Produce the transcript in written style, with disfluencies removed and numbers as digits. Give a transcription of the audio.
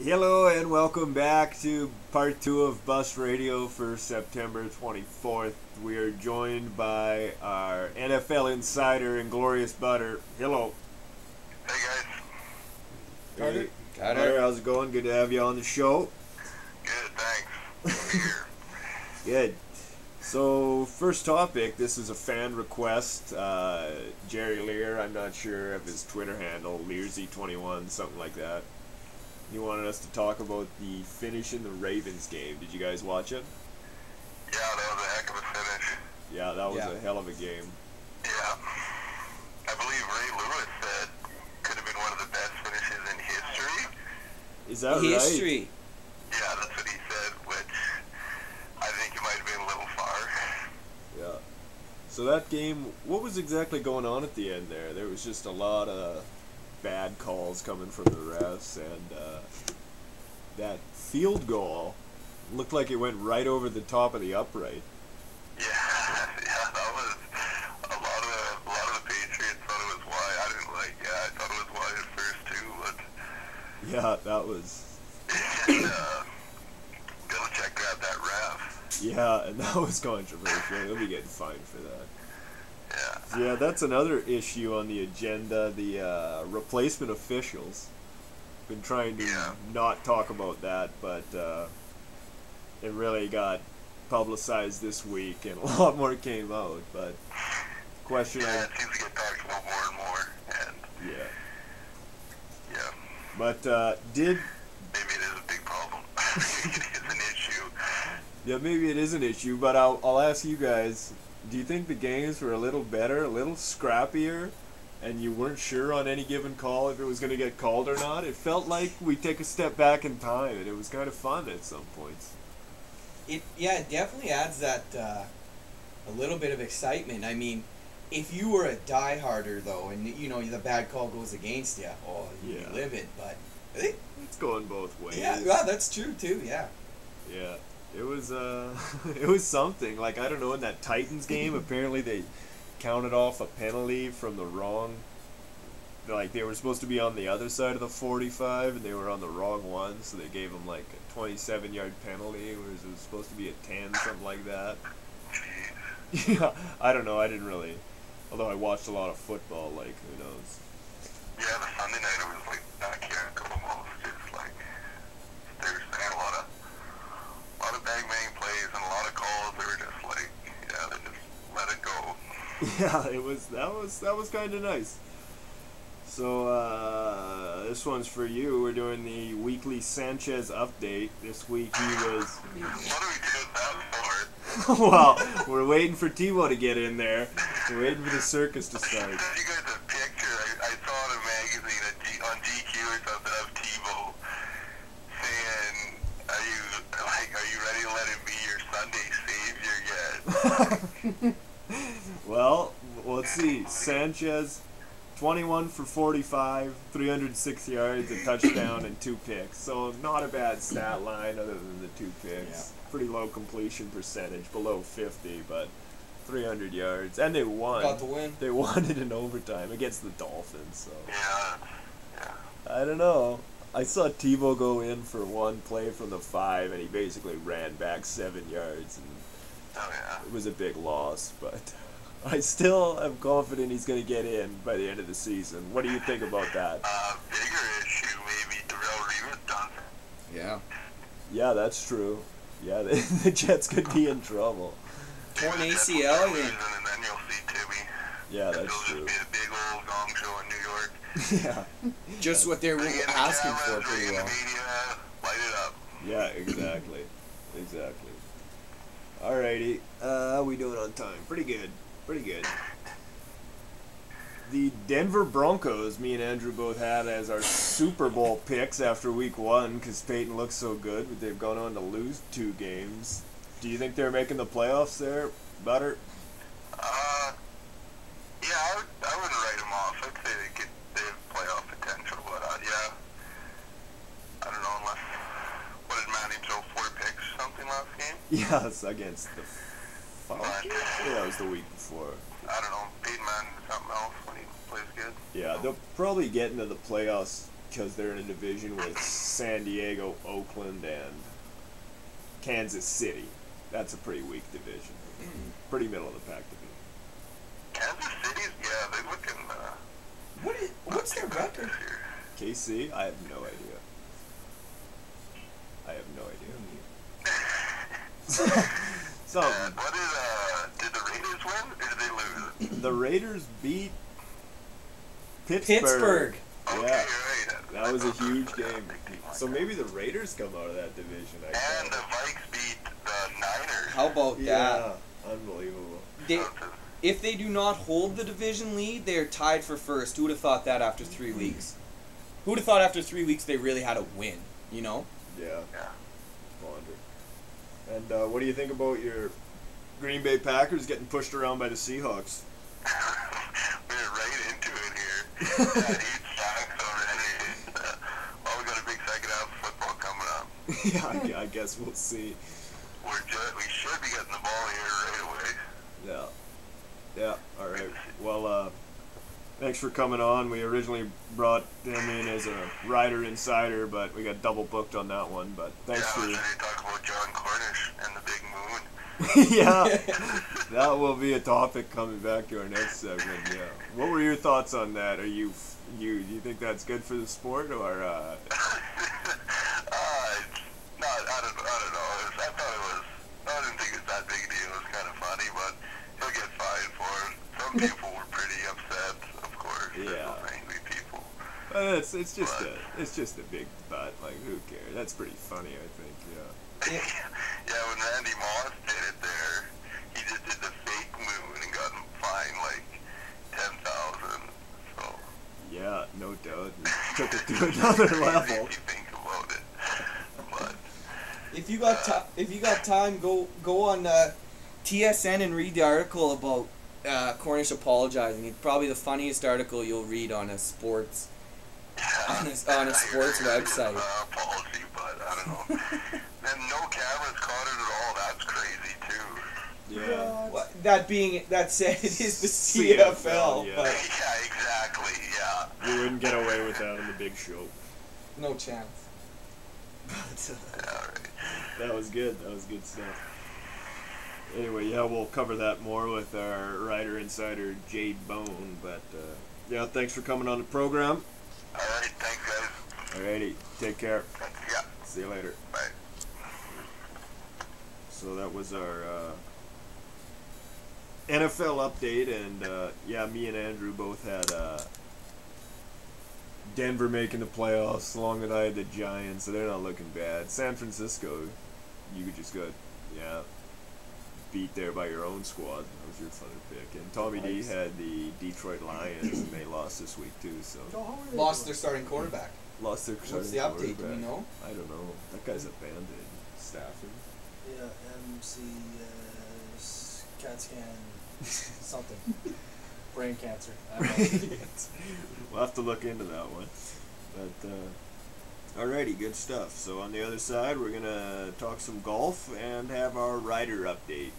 Hello and welcome back to part 2 of BUSTradio for September 24th. We are joined by our NFL insider and Glorious Butter. Hello. Hey guys. Hey, Got Butter, it. how's it going? Good to have you on the show. Good, thanks. I'm here. Good. So, first topic, this is a fan request. Jerry Lear, I'm not sure of his Twitter handle, Learsy21, something like that. He wanted us to talk about the finish in the Ravens game. Did you guys watch it? Yeah, that was a heck of a finish. Yeah, that was Yeah. a hell of a game. Yeah. I believe Ray Lewis said could have been one of the best finishes in history. Is that right? History. Yeah, that's what he said, which I think it might have been a little far. Yeah. So that game, what was exactly going on at the end there? There was just a lot of bad calls coming from the refs, and that field goal looked like it went right over the top of the upright. Yeah, yeah, that was a lot of the Patriots thought it was wide. I didn't like. Yeah, I thought it was wide at first too, but Yeah, that was. and, Belichick grabbed that ref. Yeah, and that was controversial. He'll be getting fined for that. Yeah. So yeah, that's another issue on the agenda. The replacement officials. Been trying to Yeah. not talk about that, but it really got publicized this week, and a lot more came out. But question, Yeah, it seems to get talked about more and more, and yeah. yeah. But did Maybe it is a big problem. Maybe it is an issue. yeah, maybe it is an issue. But I'll ask you guys. Do you think the games were a little better, a little scrappier, and you weren't sure on any given call if it was going to get called or not? It felt like we take a step back in time, and it was kind of fun at some points. It definitely adds that a little bit of excitement. I mean, if you were a dieharder though, and you know the bad call goes against you, oh, you'd Yeah. be livid. But I think It's going both ways. yeah, that's true too. Yeah. Yeah, it was it was something. Like, I don't know, in that Titans game, apparently they counted off a penalty from the wrong. Like, they were supposed to be on the other side of the 45, and they were on the wrong one, so they gave them like a 27-yard penalty, whereas it was supposed to be a 10, something like that. Yeah, I don't know. I didn't really. Although I watched a lot of football, like, who knows? Yeah, the Sunday night it was like backyard almost. Just like they were saying a lot of bang bang plays and a lot of calls. They were just like, yeah, they just let it go. Yeah, that was kind of nice. So this one's for you. We're doing the weekly Sanchez update. This week he was. What are we doing that for? Well, we're waiting for Tebow to get in there. We're waiting for the circus to I start. sent you guys a picture. I saw in a magazine on GQ or something of Tebow saying, "Are you ready to let him be your Sunday savior yet?" Well, let's see. Sanchez, 21 for 45, 306 yards, a touchdown, and 2 picks. So not a bad stat line other than the 2 picks. Pretty low completion percentage, below 50, but 300 yards. And they won. Got the win. They won it in overtime against the Dolphins. So Yeah, yeah. I don't know. I saw Tebow go in for one play from the 5, and he basically ran back 7 yards. And Oh yeah. it was a big loss, but I still am confident he's going to get in by the end of the season. What do you think about that? Bigger issue maybe Darrell Revis done. Yeah. Yeah, that's true. Yeah, the Jets could be in trouble. Torn Maybe the Jets will ACL start again. losing, and then you'll see Timmy. Yeah, It'll that's just true. be a big old gong show in New York. Yeah, Just what they were Bring in the asking for cameras, bring pretty in well. the media, light it up. yeah, exactly. Exactly. Alrighty, how we doing on time? Pretty good. Pretty good. The Denver Broncos, me and Andrew both had as our Super Bowl picks after week 1 because Peyton looks so good, but they've gone on to lose 2 games. Do you think they're making the playoffs there, Butter? Yeah, I wouldn't write them off. I'd say they have playoff potential, but yeah, I don't know unless what did Manny throw 4 picks or something last game? Yes, against the Falcons? But Yeah, that was the week before. I don't know. Peyton Manning is something else when he plays good. Yeah, they'll probably get into the playoffs because they're in a division with San Diego, Oakland, and Kansas City. That's a pretty weak division. Pretty middle of the pack division. Kansas City's, yeah, they're looking. What's their record? KC? I have no idea. So, Did the Raiders win or did they lose? the Raiders beat Pittsburgh. Yeah, Okay, right. that was a huge game. So maybe the Raiders come out of that division. I And the Vikes beat the Niners. How about that? Yeah, unbelievable. If they do not hold the division lead, they are tied for first. Who would have thought that after 3 weeks? Who would have thought after 3 weeks they really had a win, you know? Yeah. Yeah. Wonder. And what do you think about your Green Bay Packers getting pushed around by the Seahawks? We're right into it here. Yeah, huge sacks already. Well, we got a big second half of football coming up. Yeah, I guess we'll see. We should be getting the ball here right away. Yeah. Yeah, alright. Well, thanks for coming on. We originally brought him in as a Rider Insider, but we got double booked on that one. But thanks I was for... ready to talk about John Cornish and the big moon. Yeah, that will be a topic coming back to our next segment, yeah. What were your thoughts on that? Are you think that's good for the sport, or... I don't know. I didn't think it was that big a deal. It was kind of funny, but he'll get fined for it. Some people were pretty upset, of course. Yeah. Those angry people. It's just a big butt. Like, who cares? That's pretty funny, I think. Yeah. Yeah, when Randy Moss did it there, he just did the fake moon and got him fined like $10,000. So. Yeah, no doubt. He took it to another level. If you think about it, but. If you got time, go on TSN and read the article about Cornish apologizing. It's probably the funniest article you'll read on a sports on a sports website. Apology, but I don't know. And no cameras caught it at all. That's crazy too. Yeah. Well, that said, it is the CFL, yeah. but Yeah, exactly. Yeah. We wouldn't get away with that on the big show. no chance. Yeah, right. That was good. That was good stuff. Anyway, yeah, we'll cover that more with our Rider Insider, Jade Bone. But, yeah, thanks for coming on the program. All right. Thanks, guys. Alrighty, take care. Yeah. See you later. Bye. So that was our NFL update, and yeah, me and Andrew both had Denver making the playoffs, along with I had the Giants, so they're not looking bad. San Francisco, you just got, yeah, beat there by your own squad. That was your fun pick. And Tommy D had the Detroit Lions, and they lost this week too, so. Lost their starting quarterback. Lost their What's the update? Do we know? I don't know. That guy's a bandit. Stafford. Yeah, MC, CAT scan, something. Brain cancer. I don't know. We'll have to look into that one. But, alrighty, good stuff. So on the other side, we're going to talk some golf and have our rider update.